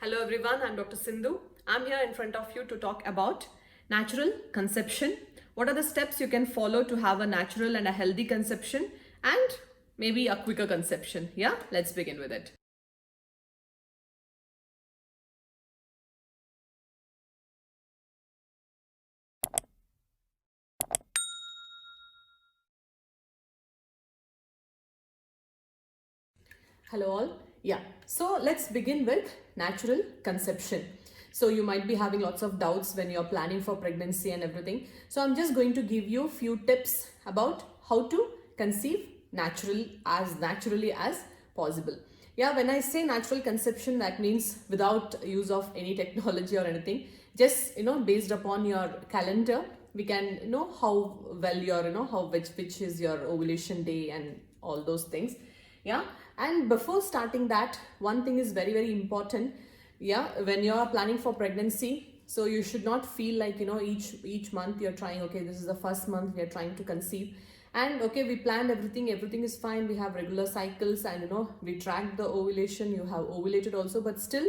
Hello everyone, I'm Dr. Sindhu. I'm here in front of you to talk about natural conception. What are the steps you can follow to have a natural and a healthy conception and maybe a quicker conception? Yeah, let's begin with it. Hello all. Yeah, so let's begin with natural conception. So you might be having lots of doubts when you're planning for pregnancy and everything. So I'm just going to give you a few tips about how to conceive naturally as possible. Yeah, when I say natural conception, that means without use of any technology or anything, just based upon your calendar, we can know how well your how which is your ovulation day and all those things. Yeah, and before starting that, one thing is very important. Yeah, when you are planning for pregnancy, so you should not feel like each month you're trying, okay, this is the first month we are trying to conceive, and okay, we planned everything is fine, we have regular cycles, and we track the ovulation, you have ovulated also, but still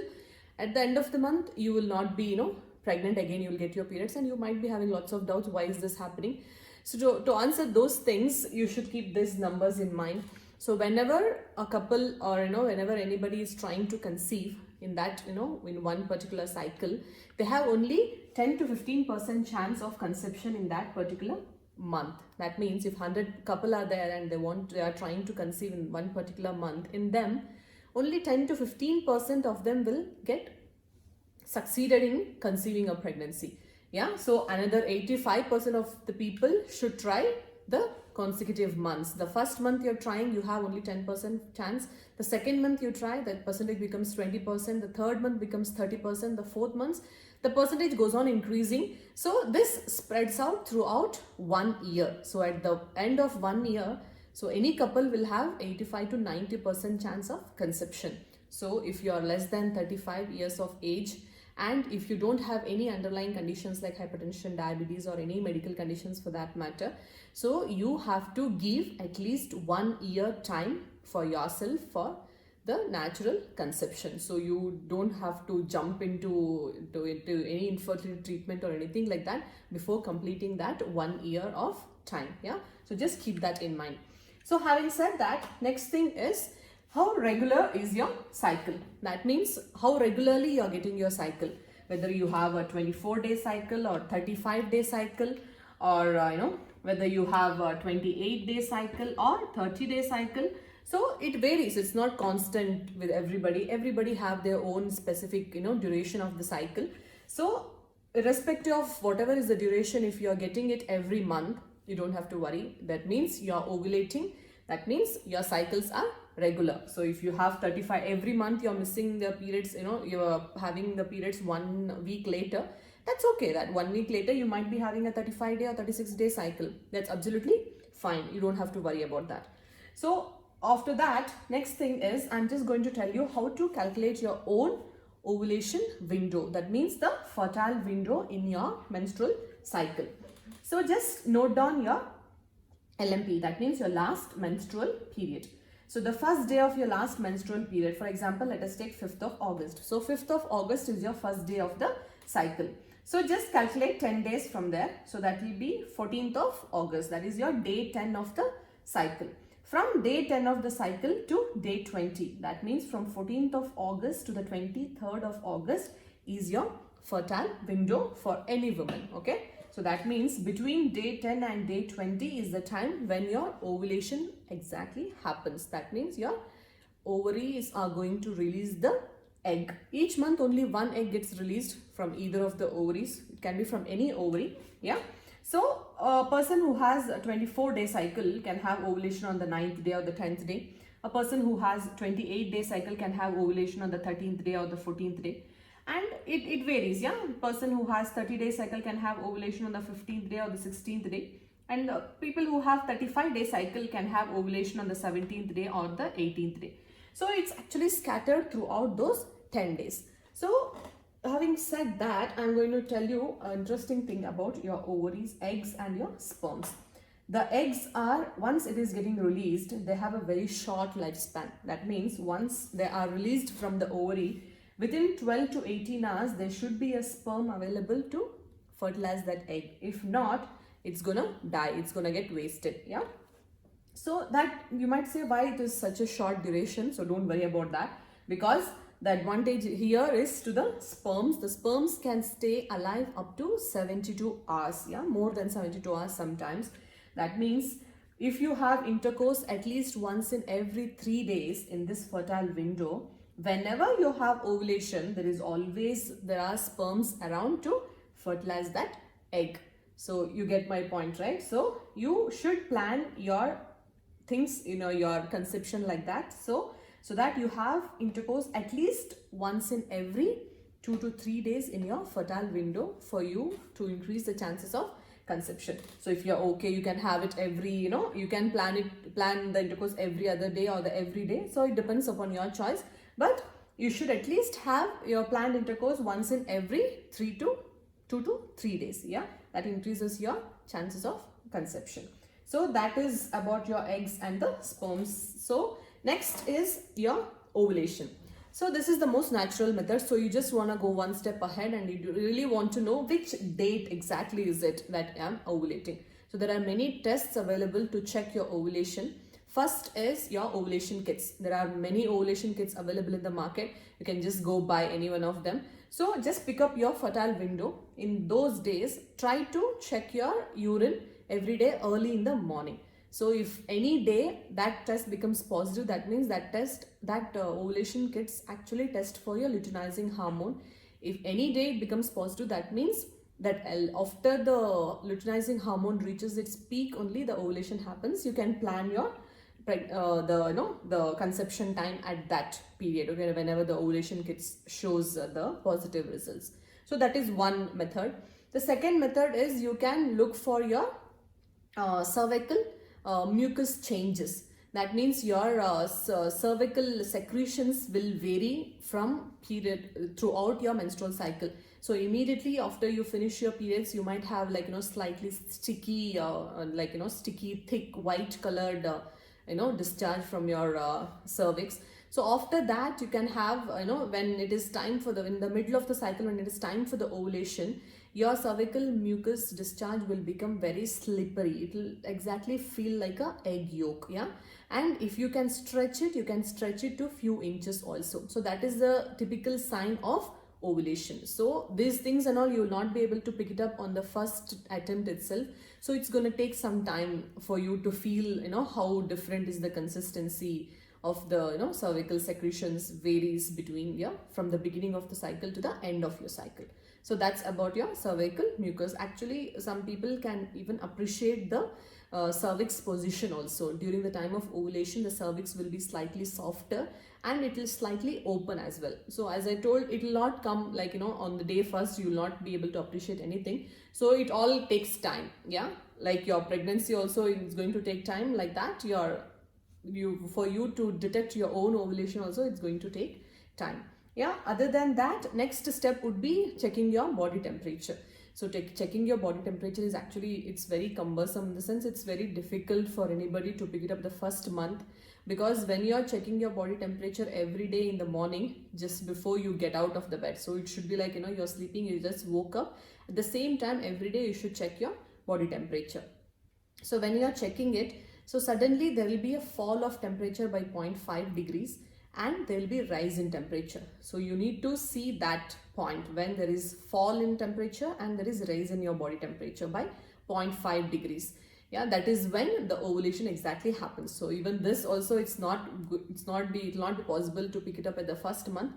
at the end of the month you will not be pregnant again, you will get your periods and you might be having lots of doubts, why is this happening? So to answer those things, you should keep these numbers in mind. So whenever a couple or whenever anybody is trying to conceive in that in one particular cycle, they have only 10 to 15% chance of conception in that particular month. That means if 100 couple are there and they are trying to conceive in one particular month, in them only 10 to 15% of them will get succeeded in conceiving a pregnancy. Yeah, so another 85% of the people should try the consecutive months. The first month you're trying, you have only 10% chance. The second month you try, that percentage becomes 20%. The third month becomes 30%. The fourth month, the percentage goes on increasing. So this spreads out throughout 1 year. So at the end of 1 year, so any couple will have 85 to 90% chance of conception. So if you are less than 35 years of age, and if you don't have any underlying conditions like hypertension, diabetes, or any medical conditions for that matter, so you have to give at least 1 year time for yourself for the natural conception. So you don't have to jump into any infertility treatment or anything like that before completing that 1 year of time. Yeah, so just keep that in mind. So having said that, next thing is, how regular is your cycle? That means how regularly you are getting your cycle. Whether you have a 24-day cycle or 35-day cycle, or whether you have a 28-day cycle or 30-day cycle. So it varies. It's not constant with everybody. Everybody have their own specific duration of the cycle. So irrespective of whatever is the duration, if you are getting it every month, you don't have to worry. That means you are ovulating. That means your cycles are regular. So if you have 35 every month, you're missing the periods, you're having the periods 1 week later, that's okay. That 1 week later you might be having a 35-day or 36-day cycle. That's absolutely fine. You don't have to worry about that. So after that, next thing is, I'm just going to tell you how to calculate your own ovulation window. That means the fertile window in your menstrual cycle. So just note down your LMP, that means your last menstrual period. So the first day of your last menstrual period, for example, let us take 5th of August. So 5th of August is your first day of the cycle. So just calculate 10 days from there. So that will be 14th of August. That is your day 10 of the cycle. From day 10 of the cycle to day 20. That means from 14th of August to the 23rd of August is your fertile window for any woman. Okay. So that means between day 10 and day 20 is the time when your ovulation exactly happens. That means your ovaries are going to release the egg. Each month only one egg gets released from either of the ovaries. It can be from any ovary. Yeah. So a person who has a 24-day cycle can have ovulation on the 9th day or the 10th day. A person who has 28-day cycle can have ovulation on the 13th day or the 14th day. And it varies. Yeah, person who has 30-day cycle can have ovulation on the 15th day or the 16th day, and people who have 35-day cycle can have ovulation on the 17th day or the 18th day. So it's actually scattered throughout those 10 days. So having said that, I'm going to tell you an interesting thing about your ovaries, eggs and your sperms. The eggs are, once it is getting released, they have a very short lifespan. That means once they are released from the ovary, within 12 to 18 hours, there should be a sperm available to fertilize that egg. If not, it's gonna die, it's gonna get wasted. Yeah. So that you might say why it is such a short duration. So don't worry about that, because the advantage here is to the sperms. The sperms can stay alive up to 72 hours. Yeah, more than 72 hours sometimes. That means if you have intercourse at least once in every 3 days in this fertile window, whenever you have ovulation, there are sperms around to fertilize that egg. So you get my point, right? So you should plan your things, your conception like that. So that you have intercourse at least once in every 2 to 3 days in your fertile window for you to increase the chances of conception. So if you're okay, you can have it every, you can plan the intercourse every other day or the every day. So it depends upon your choice, but you should at least have your planned intercourse once in every 2 to 3 days. Yeah, that increases your chances of conception. So that is about your eggs and the sperms. So next is your ovulation. So this is the most natural method. So you just want to go one step ahead and you really want to know which date exactly is it that I am ovulating. So there are many tests available to check your ovulation. First is your ovulation kits. There are many ovulation kits available in the market. You can just go buy any one of them. So just pick up your fertile window. In those days, try to check your urine every day early in the morning. So if any day that test becomes positive, that means that ovulation kits actually test for your luteinizing hormone. If any day it becomes positive, that means that after the luteinizing hormone reaches its peak, only the ovulation happens. You can plan your the conception time at that period, okay, whenever the ovulation kits shows the positive results. So that is one method. The second method is you can look for your cervical mucus changes. That means your cervical secretions will vary from period throughout your menstrual cycle. So immediately after you finish your periods, you might have slightly sticky sticky thick white colored discharge from your cervix. So after that you can have when it is time for in the middle of the cycle, when it is time for the ovulation, your cervical mucus discharge will become very slippery. It will exactly feel like a egg yolk. Yeah, and if you can stretch it, you can stretch it to few inches also. So that is the typical sign of ovulation. So these things and all, you will not be able to pick it up on the first attempt itself. So it's going to take some time for you to feel how different is the consistency of the cervical secretions varies between from the beginning of the cycle to the end of your cycle. So that's about your cervical mucus. Actually, some people can even appreciate the cervix position also. During the time of ovulation, the cervix will be slightly softer and it will slightly open as well. So as I told, it will not come on the day first. You will not be able to appreciate anything. So it all takes time. Yeah, like your pregnancy also is going to take time. Like that, for you to detect your own ovulation also, it's going to take time. Yeah, other than that, next step would be checking your body temperature. So checking your body temperature is actually, it's very cumbersome, in the sense it's very difficult for anybody to pick it up the first month, because when you're checking your body temperature every day in the morning just before you get out of the bed, so it should be like you're sleeping, you just woke up, at the same time every day you should check your body temperature. So when you're checking it, so suddenly there will be a fall of temperature by 0.5 degrees and there will be rise in temperature. So you need to see that point when there is fall in temperature and there is rise in your body temperature by 0.5 degrees. Yeah, that is when the ovulation exactly happens. So even this also, it will not be possible to pick it up at the first month.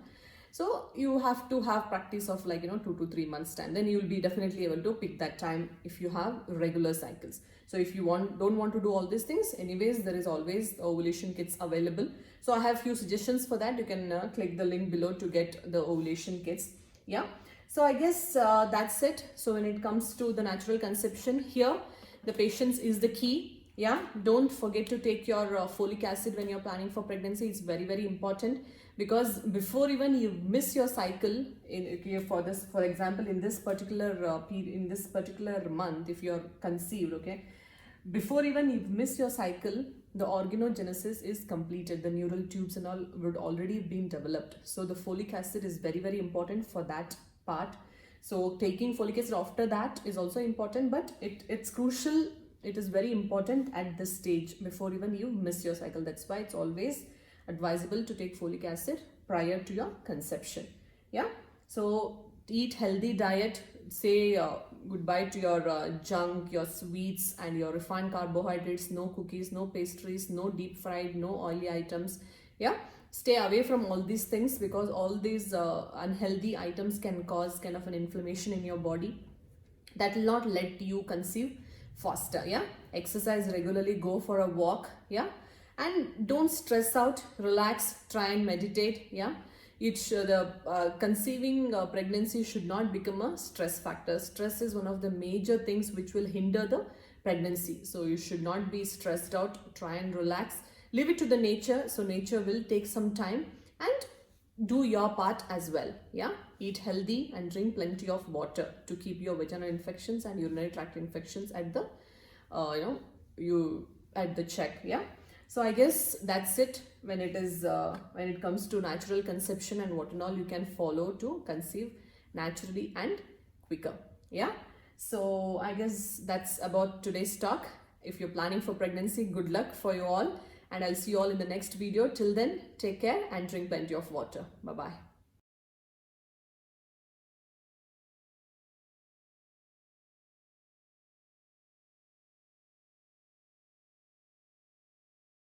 So you have to have practice of 2 to 3 months time. Then you will be definitely able to pick that time if you have regular cycles. So if you don't want to do all these things, anyways, there is always ovulation kits available. So I have few suggestions for that. You can click the link below to get the ovulation kits. Yeah. So I guess that's it. So when it comes to the natural conception, here the patience is the key. Yeah, don't forget to take your folic acid when you're planning for pregnancy. It's very, very important, because before even you miss your cycle, for example, in this particular in this particular month, if you're conceived, okay, before even you miss your cycle, the organogenesis is completed, the neural tubes and all would already been developed. So the folic acid is very, very important for that part. So taking folic acid after that is also important, but it's crucial. It is very important at this stage before even you miss your cycle. That's why it's always advisable to take folic acid prior to your conception. Yeah. So eat healthy diet, say goodbye to your junk, your sweets and your refined carbohydrates, no cookies, no pastries, no deep fried, no oily items. Yeah, stay away from all these things, because all these unhealthy items can cause kind of an inflammation in your body that will not let you conceive faster. Yeah, exercise regularly, go for a walk. Yeah, and don't stress out, relax, try and meditate. Yeah, conceiving pregnancy should not become a stress factor. Stress is one of the major things which will hinder the pregnancy. So you should not be stressed out. Try and relax, leave it to the nature. So nature will take some time, and do your part as well. Yeah, eat healthy and drink plenty of water to keep your vaginal infections and urinary tract infections at the at the check. Yeah, so I guess that's it when it comes to natural conception and what and all you can follow to conceive naturally and quicker. Yeah, so I guess that's about today's talk. If you're planning for pregnancy, good luck for you all, and I'll see you all in the next video. Till then, take care and drink plenty of water. Bye bye.